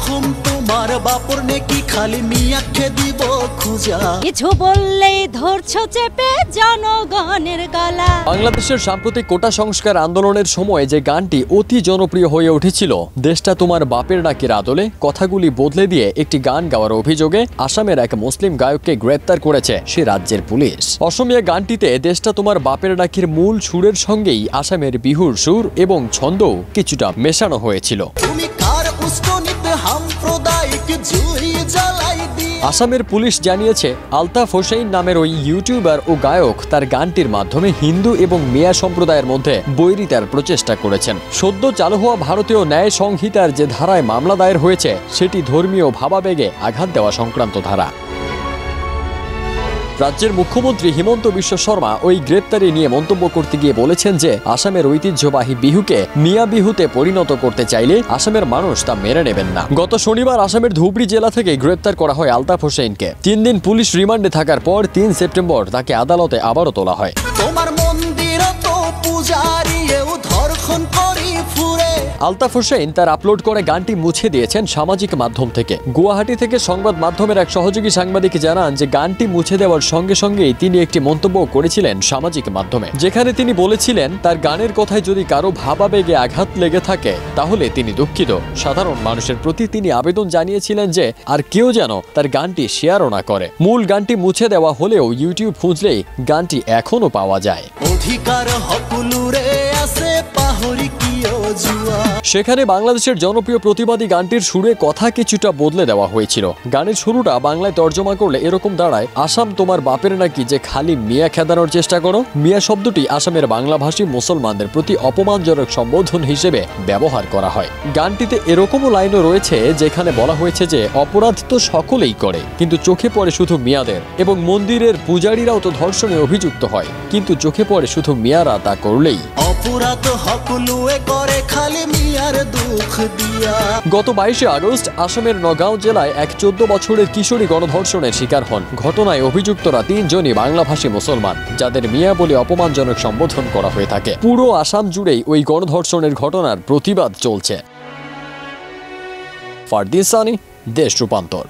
রকম তোমার বাপর নেকি খালি মিয়াকে দিব খুঁজা। কিছু বললেই ধরছো চেপে জনগণের গলা। বাংলাদেশের সাম্প্রতিক কোটা সংস্কার আন্দোলনের সময় যে গানটি অতি জনপ্রিয় হয়ে উঠেছিল, দেশটা তোমার বাপের নাকির আদলে, কথাগুলি বদলে দিয়ে একটি গান গাওয়ার অভিযোগে আসামের এক মুসলিম গায়ককে গ্রেপ্তার করেছে সে রাজ্যের পুলিশ। অসমীয়া গানটিতে দেশটা তোমার বাপের নাকির মূল সুরের সঙ্গেই আসামের বিহুর সুর এবং ছন্দও কিছুটা মেশানো হয়েছিল। আসামের পুলিশ জানিয়েছে, আলতাফ হোসেন নামের ওই ইউটিউবার ও গায়ক তার গানটির মাধ্যমে হিন্দু এবং মিয়া সম্প্রদায়ের মধ্যে বৈরিতার প্রচেষ্টা করেছেন। সদ্য চালু হওয়া ভারতীয় ন্যায় সংহিতার যে ধারায় মামলা দায়ের হয়েছে সেটি ধর্মীয় ভাবাবেগে আঘাত দেওয়া সংক্রান্ত ধারা। রাজ্যের মুখ্যমন্ত্রী হিমন্ত বিশ্ব শর্মা ওই গ্রেপ্তারি নিয়ে মন্তব্য করতে গিয়ে বলেছেন যে আসামের ঐতিহ্যবাহী বিহুকে মিয়া বিহুতে পরিণত করতে চাইলে আসামের মানুষ তা মেনে নেবেন না। গত শনিবার আসামের ধুবড়ী জেলা থেকে গ্রেপ্তার করা হয় আলতাফ হোসেনকে। 3 দিন পুলিশ রিমান্ডে থাকার পর 3 সেপ্টেম্বর তাকে আদালতে আবারও তোলা হয়। আলতাফ হোসেন তার আপলোড করে গানটি মুছে দিয়েছেন সামাজিক মাধ্যম থেকে। গুয়াহাটি থেকে সংবাদ মাধ্যমের এক সহযোগী সাংবাদিক জানান যে গানটি মুছে দেওয়ার সঙ্গে সঙ্গেই তিনি একটি মন্তব্য করেছিলেন সামাজিক মাধ্যমে, যেখানে তিনি বলেছিলেন তার গানের কথায় যদি কারো ভাবাবেগে আঘাত লেগে থাকে তাহলে তিনি দুঃখিত। সাধারণ মানুষের প্রতি তিনি আবেদন জানিয়েছিলেন যে আর কেউ যেন তার গানটি শেয়ারও না করে। মূল গানটি মুছে দেওয়া হলেও ইউটিউব খুঁজলেই গানটি এখনো পাওয়া যায়। সেখানে বাংলাদেশের জনপ্রিয় প্রতিবাদী গানটির সুরে কথা কিছুটা বদলে দেওয়া হয়েছিল। গানের শুরুটা বাংলায় তর্জমা করলে এরকম দাঁড়ায়, আসাম তোমার বাপের নাকি যে খালি মিয়া খেদানোর চেষ্টা করো। মিয়া শব্দটি আসামের বাংলাভাষী মুসলমানদের প্রতি অপমানজনক সম্বোধন হিসেবে ব্যবহার করা হয়। গানটিতে এরকমও লাইনও রয়েছে যেখানে বলা হয়েছে যে অপরাধ তো সকলেই করে, কিন্তু চোখে পড়ে শুধু মিয়াদের, এবং মন্দিরের পূজারীরাও তো ধর্ষণে অভিযুক্ত হয়, কিন্তু চোখে পড়ে শুধু মিয়ারা তা করলেই অপরাধ হকলুয়ে করে খালি মিয়ার দুঃখ দিয়া। গত 22শে আগস্ট আসামের নগাঁও জেলায় এক 14 বছরের কিশোরী গণধর্ষণের শিকার হন। ঘটনায় অভিযুক্তরা 3 জনই বাংলাভাষী মুসলমান, যাদের মিয়া বলে অপমানজনক সম্বোধন করা হয়ে থাকে। পুরো আসাম জুড়েই ওই গণধর্ষণের ঘটনার প্রতিবাদ চলছে। ফারদিন সানি, দেশ রূপান্তর।